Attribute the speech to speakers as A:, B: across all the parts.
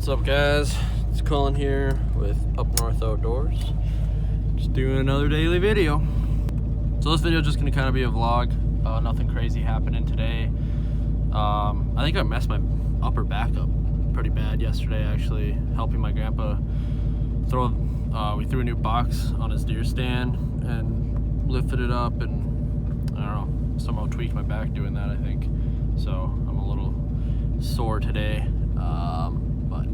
A: What's up, guys? It's Colin here with Up North Outdoors. Just doing another daily video. So this video is just gonna kind of be a vlog. Nothing crazy happening today. I think I messed my upper back up pretty bad yesterday, actually, helping my grandpa throw. We threw a new box on his deer stand and lifted it up, and I don't know, somehow tweaked my back doing that, I think. So I'm a little sore today. But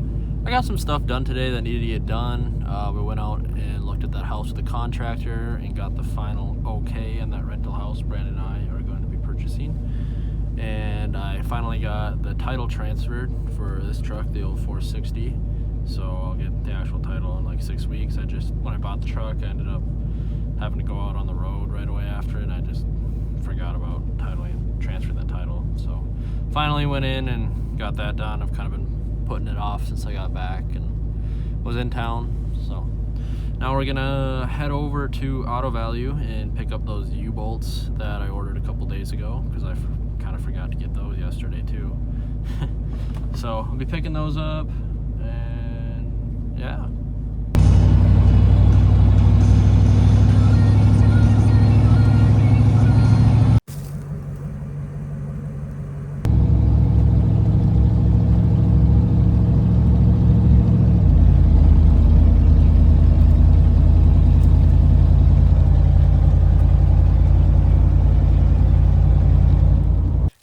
A: I got some stuff done today that needed to get done. We went out and looked at that house with the contractor and got the final okay on that rental house Brandon and I are going to be purchasing. And I finally got the title transferred for this truck, the old 460. So I'll get the actual title in like 6 weeks. When I bought the truck, I ended up having to go out on the road right away after it, and I just forgot about titling, transferring that title. So finally went in and got that done. I've kind of been putting it off since I got back and was in town. So now we're gonna head over to Auto Value and pick up those U-bolts that I ordered a couple days ago, because I kind of forgot to get those yesterday too. So I'll be picking those up, and yeah.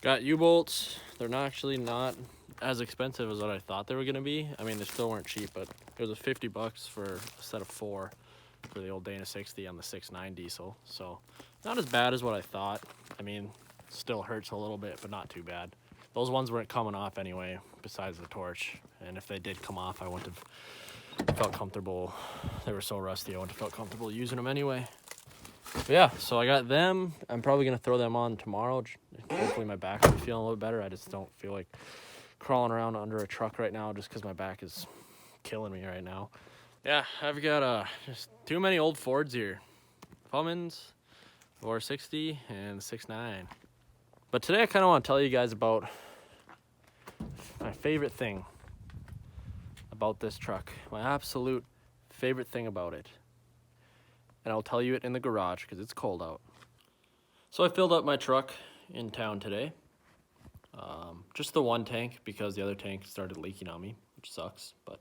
A: Got U-bolts. They're not as expensive as what I thought they were gonna be. I mean, they still weren't cheap, but it was a 50 bucks for a set of 4 for the old Dana 60 on the 6.9 diesel. So not as bad as what I thought. I mean, still hurts a little bit, but not too bad. Those ones weren't coming off anyway, besides the torch. And if they did come off, I wouldn't have felt comfortable. They were so rusty, I wouldn't have felt comfortable using them anyway. But yeah, so I got them. I'm probably gonna throw them on tomorrow. Hopefully my back will be feeling a little better. I just don't feel like crawling around under a truck right now, just because my back is killing me right now. Yeah, I've got just too many old Fords here. Cummins, 460, and 6.9. But today I kind of want to tell you guys about my favorite thing about this truck. My absolute favorite thing about it. And I'll tell you it in the garage because it's cold out. So I filled up my truck in town today. Just the one tank, because the other tank started leaking on me, which sucks, but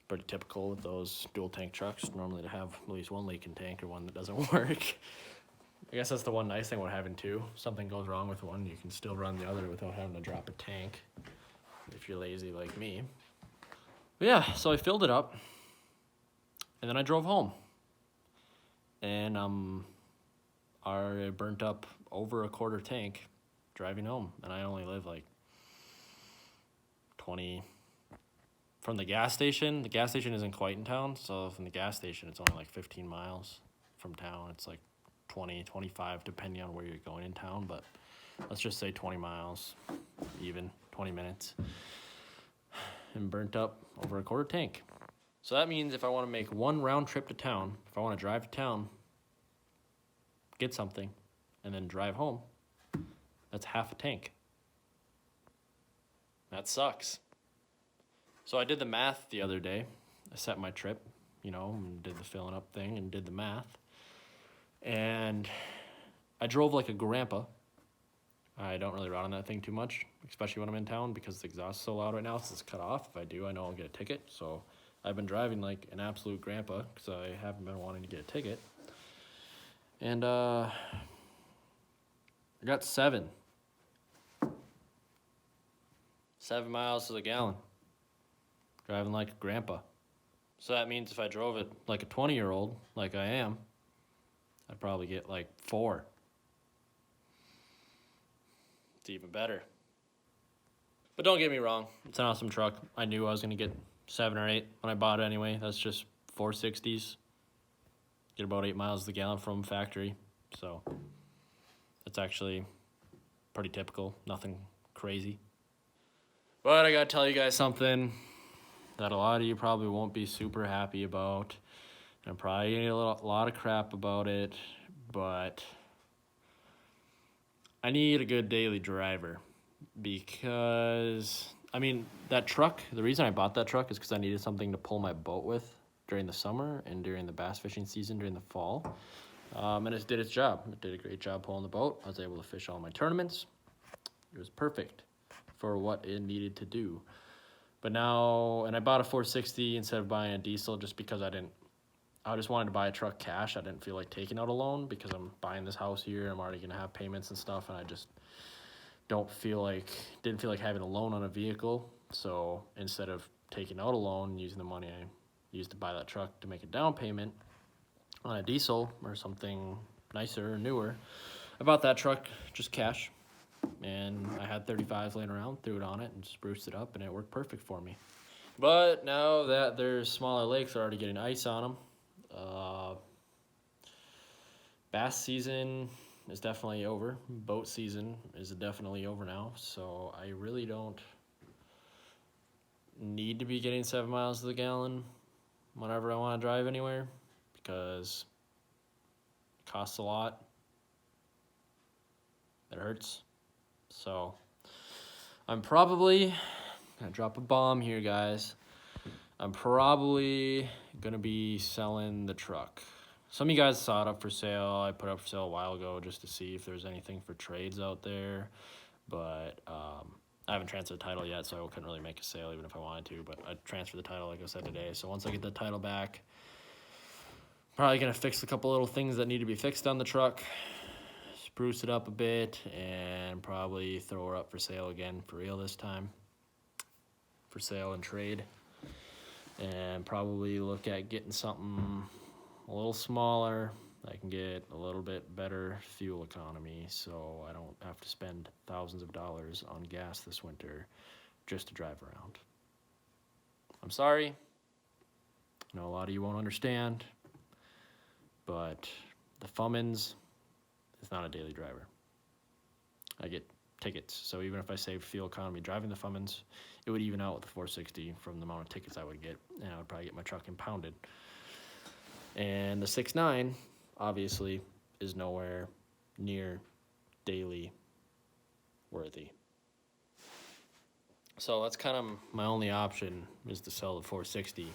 A: pretty typical with those dual tank trucks, normally to have at least one leaking tank or one that doesn't work. I guess that's the one nice thing about having two. If something goes wrong with one, you can still run the other without having to drop a tank, if you're lazy like me. But yeah, so I filled it up, and then I drove home. And I burnt up over a quarter tank driving home, and I only live like 20 from the gas station. The gas station isn't quite in town, so from the gas station it's only like 15 miles from town. It's like 20, 25 depending on where you're going in town, but let's just say 20 miles, even 20 minutes, and burnt up over a quarter tank. So that means if I want to make one round trip to town, if I want to drive to town, get something, and then drive home, that's half a tank. That sucks. So I did the math the other day. I set my trip, and did the filling up thing and did the math. And I drove like a grandpa. I don't really ride on that thing too much, especially when I'm in town, because the exhaust is so loud right now since it's cut off. If I do, I know I'll get a ticket. So I've been driving like an absolute grandpa because I haven't been wanting to get a ticket. And I got 7 miles to the gallon, driving like a grandpa. So that means if I drove it like a 20-year-old, like I am, I'd probably get like 4. It's even better. But don't get me wrong, it's an awesome truck. I knew I was gonna get 7 or 8 when I bought it anyway. That's just 460s. Get about 8 miles to the gallon from factory. So it's actually pretty typical, nothing crazy. But I gotta tell you guys something that a lot of you probably won't be super happy about. And I'm probably gonna get a lot of crap about it, but I need a good daily driver, because I mean, that truck, the reason I bought that truck is because I needed something to pull my boat with during the summer and during the bass fishing season during the fall. And it did its job. It did a great job pulling the boat. I was able to fish all my tournaments. It was perfect for what it needed to do. But now, and I bought a 460 instead of buying a diesel just because I just wanted to buy a truck cash. I didn't feel like taking out a loan because I'm buying this house here. I'm already going to have payments and stuff, and I just didn't feel like having a loan on a vehicle. So instead of taking out a loan and using the money I used to buy that truck to make a down payment on a diesel or something nicer or newer, I bought that truck just cash. And I had 35s laying around, threw it on it and spruced it up, and it worked perfect for me. But now that there's smaller lakes, they're already getting ice on them. Bass season is definitely over. Boat season is definitely over now. So I really don't need to be getting 7 miles to the gallon whenever I want to drive anywhere because it costs a lot. It hurts. So I'm probably gonna drop a bomb here, guys. I'm probably gonna be selling the truck. Some of you guys saw it up for sale. I put it up for sale a while ago just to see if there's anything for trades out there. But I haven't transferred the title yet, so I couldn't really make a sale even if I wanted to. But I transferred the title, like I said, today. So once I get the title back, probably gonna fix a couple little things that need to be fixed on the truck, spruce it up a bit, and probably throw her up for sale again for real this time. For sale and trade. And probably look at getting something a little smaller that I can get a little bit better fuel economy so I don't have to spend thousands of dollars on gas this winter just to drive around. I'm sorry. I know a lot of you won't understand, but the Fummins is not a daily driver. I get tickets, so even if I saved fuel economy driving the Fummins, it would even out with the 460 from the amount of tickets I would get, and I would probably get my truck impounded. And the 6.9, obviously, is nowhere near daily worthy. So that's kind of my only option is to sell the 460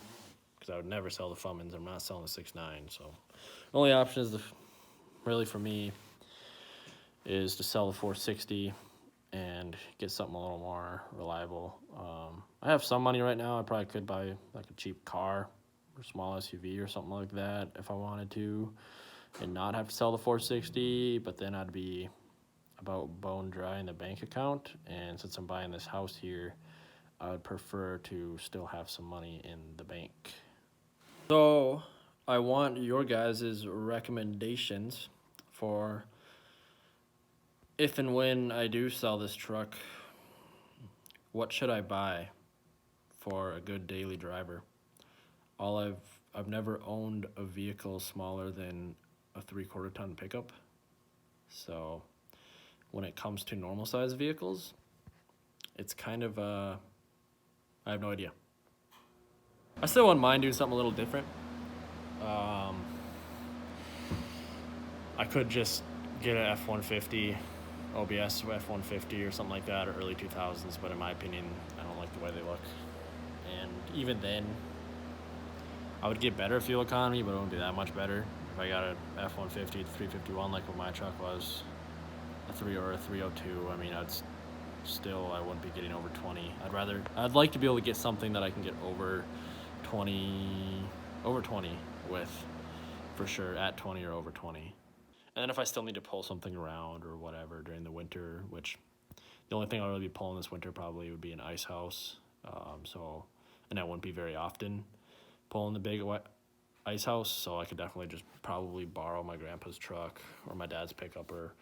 A: because I would never sell the Fummins. I'm not selling the 6.9. So the only option is really for me is to sell the 460 and get something a little more reliable. I have some money right now. I probably could buy like a cheap car or small SUV or something like that if I wanted to and not have to sell the 460, but then I'd be about bone dry in the bank account. And since I'm buying this house here, I would prefer to still have some money in the bank. So I want your guys' recommendations for if and when I do sell this truck, what should I buy for a good daily driver? I've never owned a vehicle smaller than a 3/4 ton pickup. So when it comes to normal size vehicles, it's kind of I have no idea. I still wouldn't mind doing something a little different. I could just get an F-150, OBS F-150 or something like that, or early 2000s, but in my opinion, I don't like the way they look. And even then, I would get better fuel economy, but it wouldn't be that much better. If I got an F-150 to 351 like what my truck was, a 3 or a 302, I mean, I wouldn't be getting over 20. I'd like to be able to get something that I can get over 20 with, for sure, at 20 or over 20. And then if I still need to pull something around or whatever during the winter, which the only thing I'll really be pulling this winter probably would be an ice house. And that wouldn't be very often pulling the big ice house. So I could definitely just probably borrow my grandpa's truck or my dad's pickup or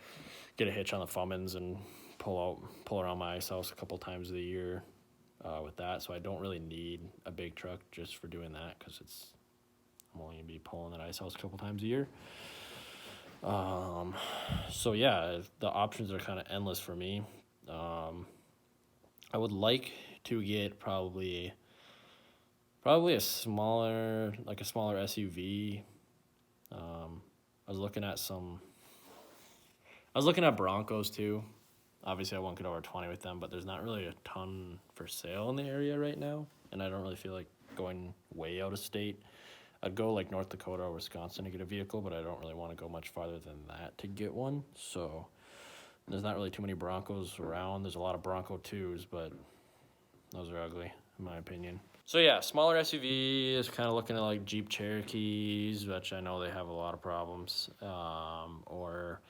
A: get a hitch on the Fummins and pull around my ice house a couple times a year with that. So I don't really need a big truck just for doing that because I'm only going to be pulling that ice house a couple times a year. So yeah, the options are kind of endless for me. I would like to get probably a smaller SUV. I was looking at Broncos too. Obviously, I won't get over 20 with them, but there's not really a ton for sale in the area right now, and I don't really feel like going way out of state. I'd go like North Dakota or Wisconsin to get a vehicle, but I don't really want to go much farther than that to get one. So there's not really too many Broncos around. There's a lot of Bronco 2s, but those are ugly, in my opinion. So yeah, smaller SUV is kind of looking at like Jeep Cherokees, which I know they have a lot of problems. Or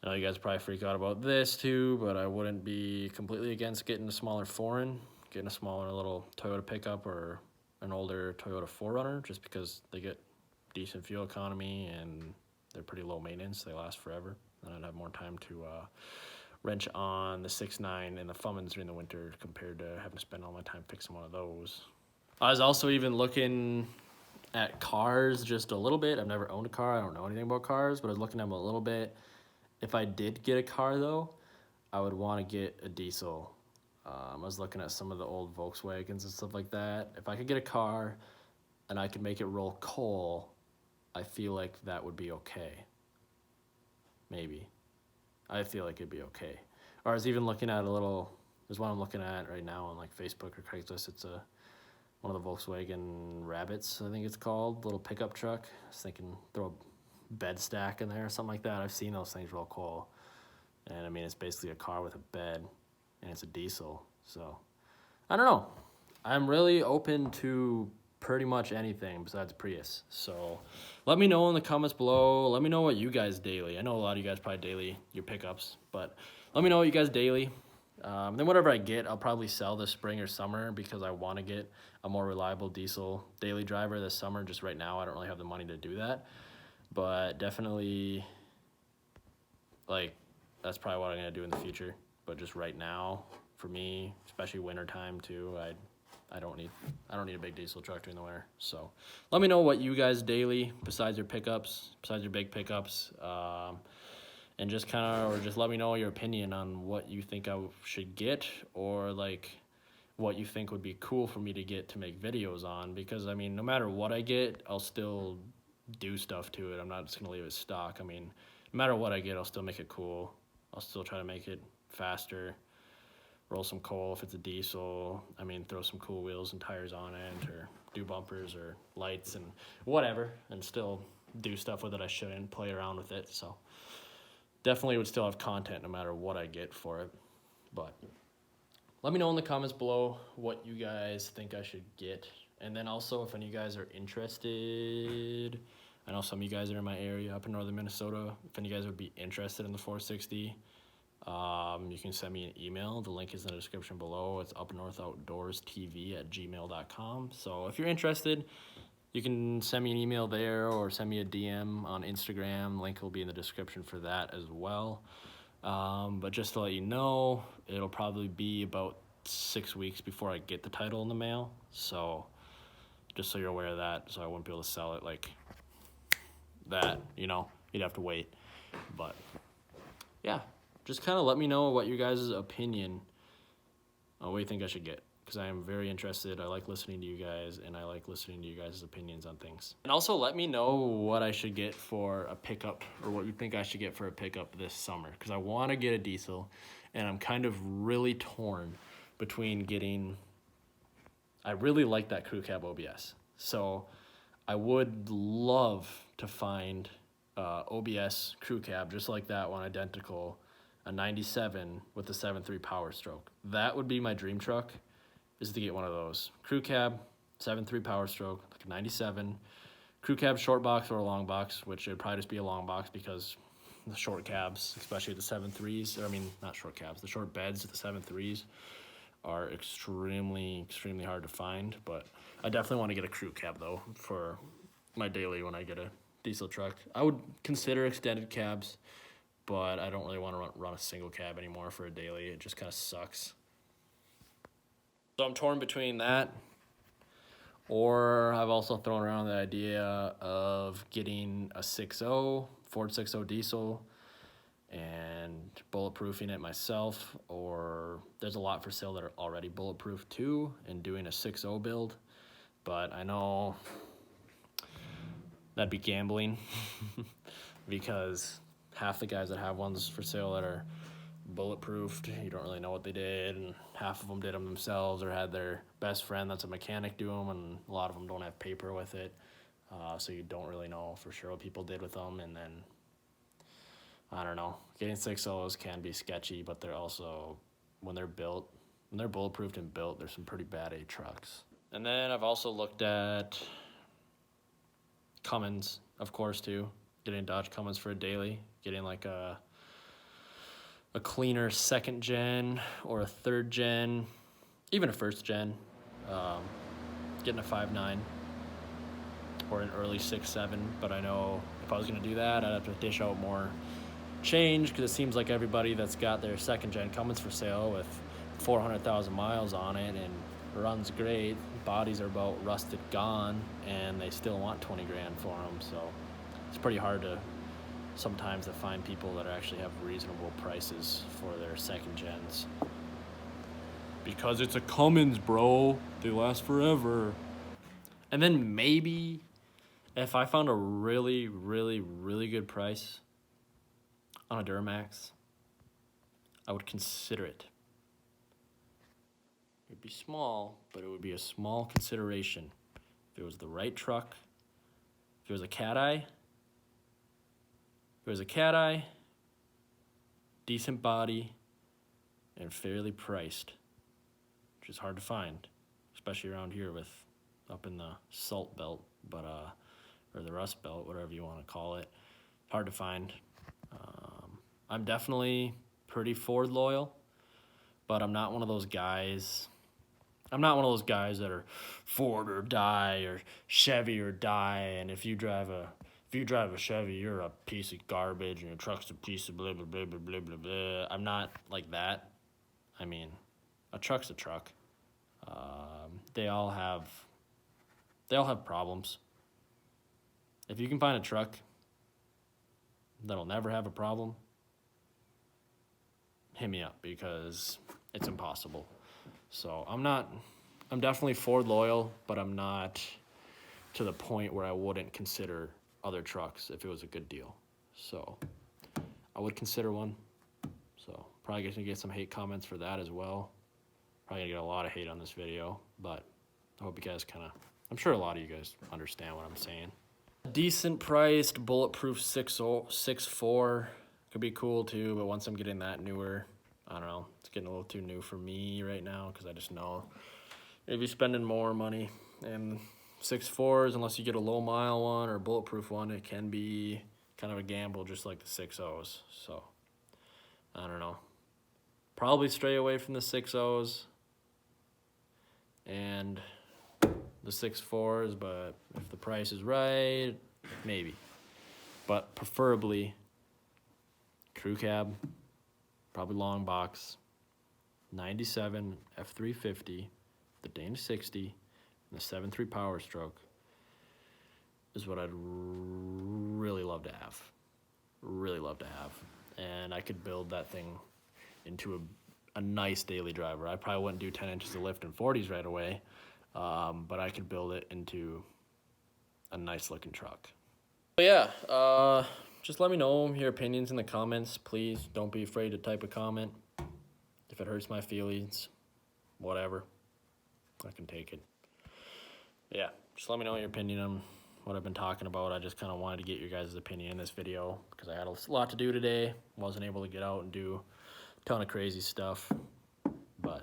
A: I know you guys probably freak out about this too, but I wouldn't be completely against getting a smaller foreign, getting a smaller little Toyota pickup or an older Toyota 4Runner, just because they get decent fuel economy and they're pretty low maintenance. They last forever, and I'd have more time to wrench on the 6.9 and the Fummins during the winter compared to having to spend all my time fixing one of those. I was also even looking at cars just a little bit. I've never owned a car. I don't know anything about cars, but I was looking at them a little bit. If I did get a car, though, I would want to get a diesel. I was looking at some of the old Volkswagens and stuff like that. If I could get a car and I could make it roll coal, I feel like that would be okay. Maybe. I feel like it'd be okay. Or I was even looking at there's one I'm looking at right now on like Facebook or Craigslist. It's one of the Volkswagen Rabbits, I think it's called, little pickup truck. I was thinking throw a bed stack in there or something like that. I've seen those things roll coal. And I mean, it's basically a car with a bed, and it's a diesel. So I don't know. I'm really open to pretty much anything besides Prius. So let me know in the comments below. Let me know what you guys daily. I know a lot of you guys probably daily your pickups, but let me know what you guys daily. Then whatever I get, I'll probably sell this spring or summer because I want to get a more reliable diesel daily driver this summer. Just right now, I don't really have the money to do that. But definitely, like, that's probably what I'm going to do in the future. But just right now, for me, especially wintertime too, I don't need a big diesel truck during the winter. So let me know what you guys daily, besides your pickups, besides your big pickups, and just let me know your opinion on what you think I should get, or like what you think would be cool for me to get to make videos on. Because I mean, no matter what I get, I'll still do stuff to it. I'm not just gonna leave it stock. I mean, no matter what I get, I'll still make it cool. I'll still try to make it faster, roll some coal if it's a diesel. I mean, throw some cool wheels and tires on it, or do bumpers or lights and whatever, and still do stuff with it I shouldn't, play around with it. So definitely would still have content no matter what I get for it. But let me know in the comments below what you guys think I should get. And then also, if any of you guys are interested, I know some of you guys are in my area up in northern Minnesota. If any of you guys would be interested in the 460, you can send me an email. The link is in the description below. It's UpNorthOutdoorsTV@gmail.com. So if you're interested, you can send me an email there or send me a DM on Instagram. Link will be in the description for that as well. But just to let you know, it'll probably be about 6 weeks before I get the title in the mail. So just so you're aware of that, so I wouldn't be able to sell it like that, you'd have to wait. But yeah, just kind of let me know what your guys' opinion on what you think I should get, because I am very interested. I like listening to you guys, and I like listening to you guys' opinions on things. And also let me know what I should get for a pickup, or what you think I should get for a pickup this summer, because I want to get a diesel, and I'm kind of really torn between getting, I really like that crew cab OBS. So I would love to find OBS crew cab just like that one, identical, a 97 with a 7.3 Power Stroke. That would be my dream truck, is to get one of those. Crew cab, 7.3 Power Stroke, like a 97. Crew cab short box or a long box, which would probably just be a long box because the short cabs, especially the 7.3s, I mean, not short cabs, the short beds of the 7.3s are extremely, extremely hard to find. But I definitely want to get a crew cab, though, for my daily when I get a diesel truck. I would consider extended cabs, but I don't really want to run a single cab anymore for a daily. It just kind of sucks. So I'm torn between that, or I've also thrown around the idea of getting a 6.0, Ford 6.0 diesel, and bulletproofing it myself, or there's a lot for sale that are already bulletproof too, and doing a 6.0 build. But I know that'd be gambling because half the guys that have ones for sale that are bulletproofed. You don't really know what they did, and half of them did them themselves or had their best friend that's a mechanic do them, and a lot of them don't have paper with it, so you don't really know for sure what people did with them. And then, I don't know, getting 6.0s can be sketchy, but they're also, when they're bulletproofed and built, there's some pretty bad A trucks. And then I've also looked at Cummins, of course, too. Getting Dodge Cummins for a daily, getting like a cleaner 2nd gen or a 3rd gen, even a 1st gen. Getting a 5.9 or an early 6.7, but I know if I was gonna do that, I'd have to dish out more change, because it seems like everybody that's got their 2nd gen Cummins for sale with 400,000 miles on it and runs great, bodies are about rusted gone, and they still want 20 grand for them. So it's pretty hard to sometimes to find people that actually have reasonable prices for their 2nd gens. Because it's a Cummins, bro. They last forever. And then maybe if I found a really, really, really good price on a Duramax, I would consider it. It would be small, but it would be a small consideration. If it was the right truck, if it was a cat eye, decent body, and fairly priced, which is hard to find, especially around here with up in the salt belt, but or the rust belt, whatever you want to call it. Hard to find. I'm definitely pretty Ford loyal, but I'm not one of those guys. I'm not one of those guys that are Ford or die or Chevy or die. And if you drive a Chevy, you're a piece of garbage, and your truck's a piece of blah blah blah blah blah blah blah. I'm not like that. I mean, a truck's a truck. They all have problems. If you can find a truck that'll never have a problem, hit me up, because it's impossible. So I'm definitely Ford loyal, but I'm not to the point where I wouldn't consider other trucks if it was a good deal. So I would consider one. So probably gonna get some hate comments for that as well. Probably gonna get a lot of hate on this video, but I hope you guys I'm sure a lot of you guys understand what I'm saying. Decent priced bulletproof 6.4 could be cool too, but once I'm getting that newer, I don't know, it's getting a little too new for me right now, because I just know if you're spending more money, and 6.4s, unless you get a low mile one or a bulletproof one, it can be kind of a gamble, just like the 6.0s. So I don't know, probably stray away from the 6.0s and the 6.4s, but if the price is right, maybe. But preferably crew cab, probably long box, 97 F350, the Dana 60, and the 7.3 Power Stroke is what I'd really love to have. Really love to have. And I could build that thing into a nice daily driver. I probably wouldn't do 10 inches of lift in 40s right away, but I could build it into a nice looking truck. But yeah, just let me know your opinions in the comments. Please don't be afraid to type a comment. If it hurts my feelings, whatever, I can take it. Yeah, just let me know your opinion on what I've been talking about. I just kind of wanted to get your guys' opinion in this video, because I had a lot to do today. Wasn't able to get out and do a ton of crazy stuff, but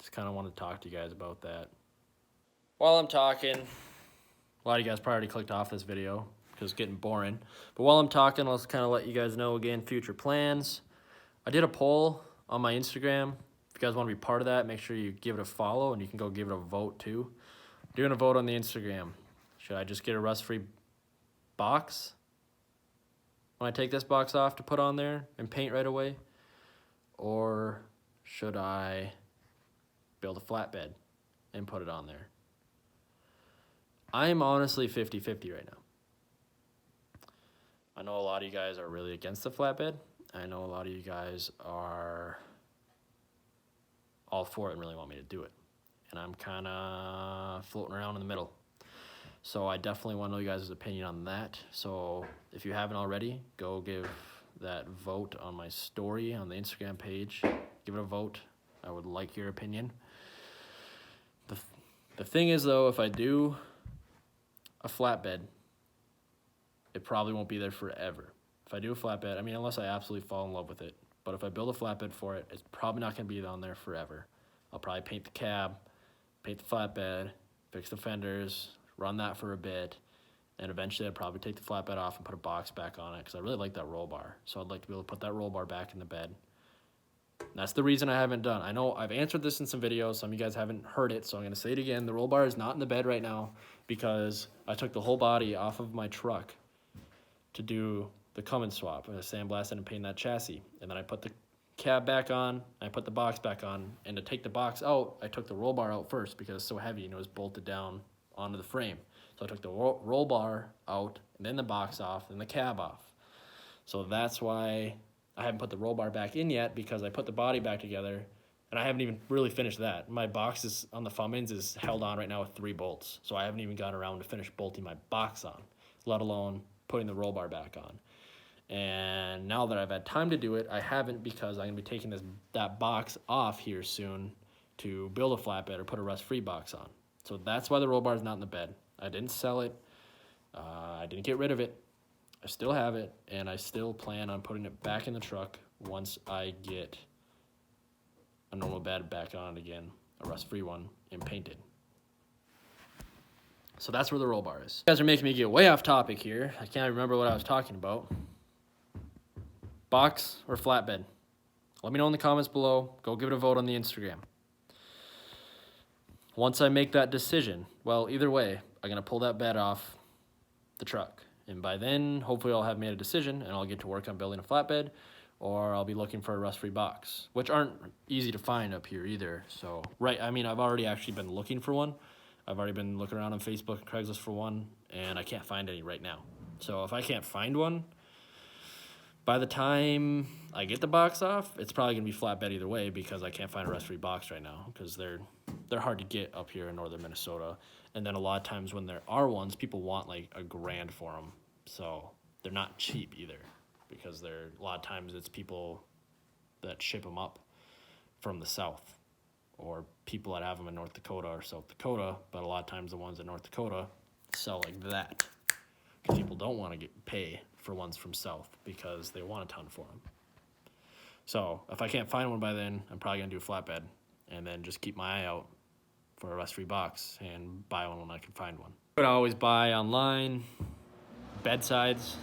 A: just kind of wanted to talk to you guys about that. While I'm talking, a lot of you guys probably already clicked off this video because it's getting boring. But while I'm talking, I'll just kind of let you guys know again, future plans. I did a poll on my Instagram. If you guys want to be part of that, make sure you give it a follow, and you can go give it a vote too. Doing a vote on the Instagram. Should I just get a rust-free box when I take this box off to put on there and paint right away? Or should I build a flatbed and put it on there? I'm honestly 50-50 right now. I know a lot of you guys are really against the flatbed. I know a lot of you guys are all for it and really want me to do it. And I'm kind of floating around in the middle. So I definitely want to know you guys' opinion on that. So if you haven't already, go give that vote on my story on the Instagram page. Give it a vote. I would like your opinion. The thing is, though, if I do a flatbed, it probably won't be there forever. If I do a flatbed, I mean, unless I absolutely fall in love with it. But if I build a flatbed for it, it's probably not going to be on there forever. I'll probably paint the cab, paint the flatbed, fix the fenders, run that for a bit, and eventually I'd probably take the flatbed off and put a box back on it because I really like that roll bar. So I'd like to be able to put that roll bar back in the bed. And that's the reason I haven't done. I know I've answered this in some videos. Some of you guys haven't heard it, so I'm going to say it again. The roll bar is not in the bed right now because I took the whole body off of my truck to do the Cummins swap. I sandblasted and painted that chassis. And then I put the cab back on, I put the box back on, and to take the box out, I took the roll bar out first because it's so heavy and it was bolted down onto the frame. So I took the roll bar out, and then the box off, and the cab off. So that's why I haven't put the roll bar back in yet, because I put the body back together, and I haven't even really finished that. My box is on the Cummins is held on right now with 3 bolts, so I haven't even gotten around to finish bolting my box on, let alone putting the roll bar back on. And now that I've had time to do it, I haven't, because I'm going to be taking that box off here soon to build a flatbed or put a rust-free box on. So that's why the roll bar is not in the bed. I didn't sell it. I didn't get rid of it. I still have it, and I still plan on putting it back in the truck once I get a normal bed back on it again, a rust-free one, and painted. So that's where the roll bar is. You guys are making me get way off topic here. I can't remember what I was talking about. Box or flatbed? Let me know in the comments below. Go give it a vote on the Instagram. Once I make that decision, well, either way, I'm going to pull that bed off the truck. And by then, hopefully I'll have made a decision, and I'll get to work on building a flatbed, or I'll be looking for a rust-free box, which aren't easy to find up here either. So, I mean, I've already actually been looking for one. I've already been looking around on Facebook and Craigslist for one, and I can't find any right now. So if I can't find one, by the time I get the box off, it's probably going to be flatbed either way, because I can't find a rust-free box right now, because they're hard to get up here in northern Minnesota. And then a lot of times when there are ones, people want like $1,000 for them. So they're not cheap either, because a lot of times it's people that ship them up from the south, or people that have them in North Dakota or South Dakota. But a lot of times the ones in North Dakota sell like that, because people don't want to pay for ones from south because they want a ton for them. So if I can't find one by then, I'm probably going to do a flatbed, and then just keep my eye out for a rust-free box and buy one when I can find one. I would always buy online bedsides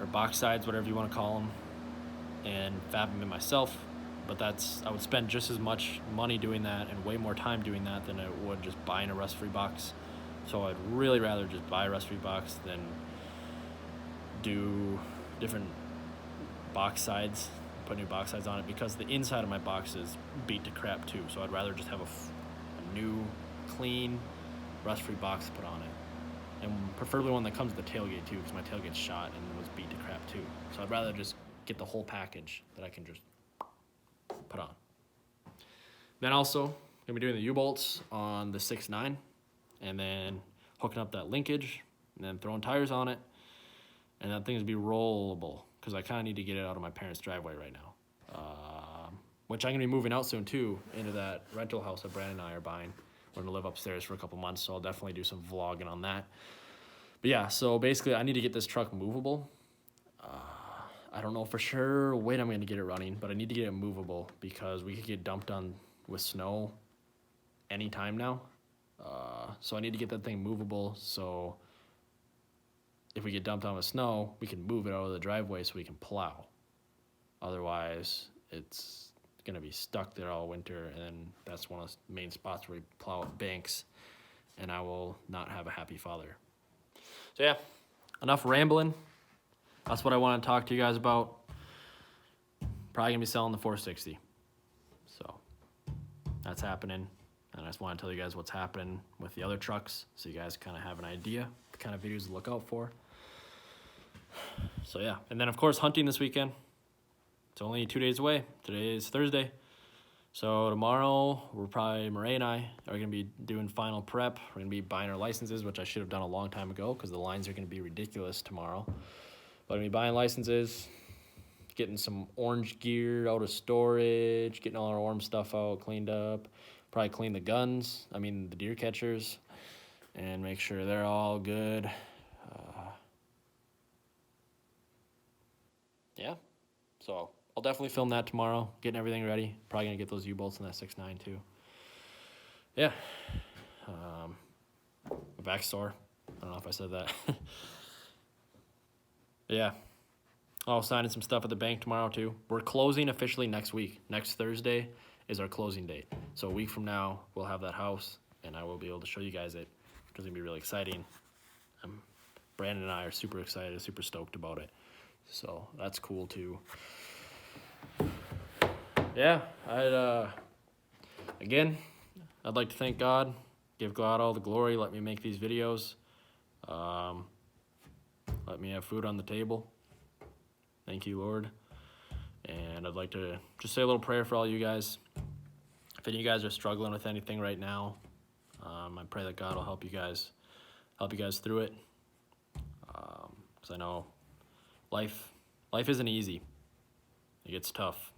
A: or box sides, whatever you want to call them, and fab them in myself. But I would spend just as much money doing that and way more time doing that than I would just buying a rust-free box. So I'd really rather just buy a rust-free box than do different box sides, put new box sides on it, because the inside of my box is beat to crap too. So I'd rather just have a new, clean, rust-free box to put on it. And preferably one that comes with the tailgate too, because my tailgate's shot and was beat to crap too. So I'd rather just get the whole package that I can just put on. Then also, I'm gonna be doing the U-bolts on the 6.9, and then hooking up that linkage, and then throwing tires on it. And that thing is be rollable, because I kind of need to get it out of my parents' driveway right now. Which I'm going to be moving out soon too, into that rental house that Brandon and I are buying. We're going to live upstairs for a couple months, so I'll definitely do some vlogging on that. But yeah, so basically I need to get this truck movable. I don't know for sure when I'm going to get it running, but I need to get it movable, because we could get dumped on with snow anytime now. So I need to get that thing movable, so if we get dumped on with snow, we can move it out of the driveway so we can plow. Otherwise, it's going to be stuck there all winter, and that's one of the main spots where we plow up banks, and I will not have a happy father. So yeah, enough rambling. That's what I want to talk to you guys about. Probably going to be selling the 460. So that's happening. And I just want to tell you guys what's happening with the other trucks, so you guys kind of have an idea the kind of videos to look out for. So yeah, and then of course hunting this weekend. It's only 2 days away. Today is Thursday. So tomorrow, Murray and I are going to be doing final prep. We're going to be buying our licenses, which I should have done a long time ago, because the lines are going to be ridiculous tomorrow. But I mean, buying licenses, getting some orange gear out of storage, getting all our orange stuff out, cleaned up. Probably clean the guns, the deer catchers, and make sure they're all good. Yeah, so I'll definitely film that tomorrow, getting everything ready. Probably gonna get those U-bolts in that 6.9 too. Yeah, my back's sore. I don't know if I said that. Yeah, I'll sign in some stuff at the bank tomorrow too. We're closing officially next week. Next Thursday is our closing date. So a week from now, we'll have that house, and I will be able to show you guys it. It's gonna be really exciting. Brandon and I are super excited, super stoked about it. So that's cool too. Yeah, I'd like to thank God, give God all the glory, let me make these videos, let me have food on the table. Thank you, Lord. And I'd like to just say a little prayer for all you guys. If any of you guys are struggling with anything right now, I pray that God will help you guys through it. Because I know life isn't easy. It gets tough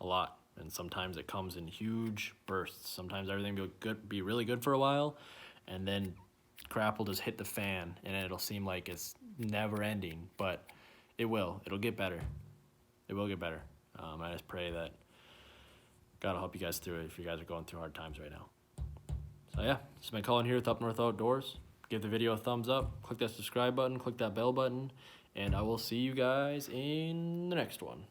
A: a lot, and sometimes it comes in huge bursts. Sometimes everything will be really good for a while, and then crap will just hit the fan, and it'll seem like it's never ending, but it will. It'll get better. It will get better. I just pray that God will help you guys through it if you guys are going through hard times right now. So yeah, this has been Colin here with Up North Outdoors. Give the video a thumbs up, click that subscribe button, click that bell button, and I will see you guys in the next one.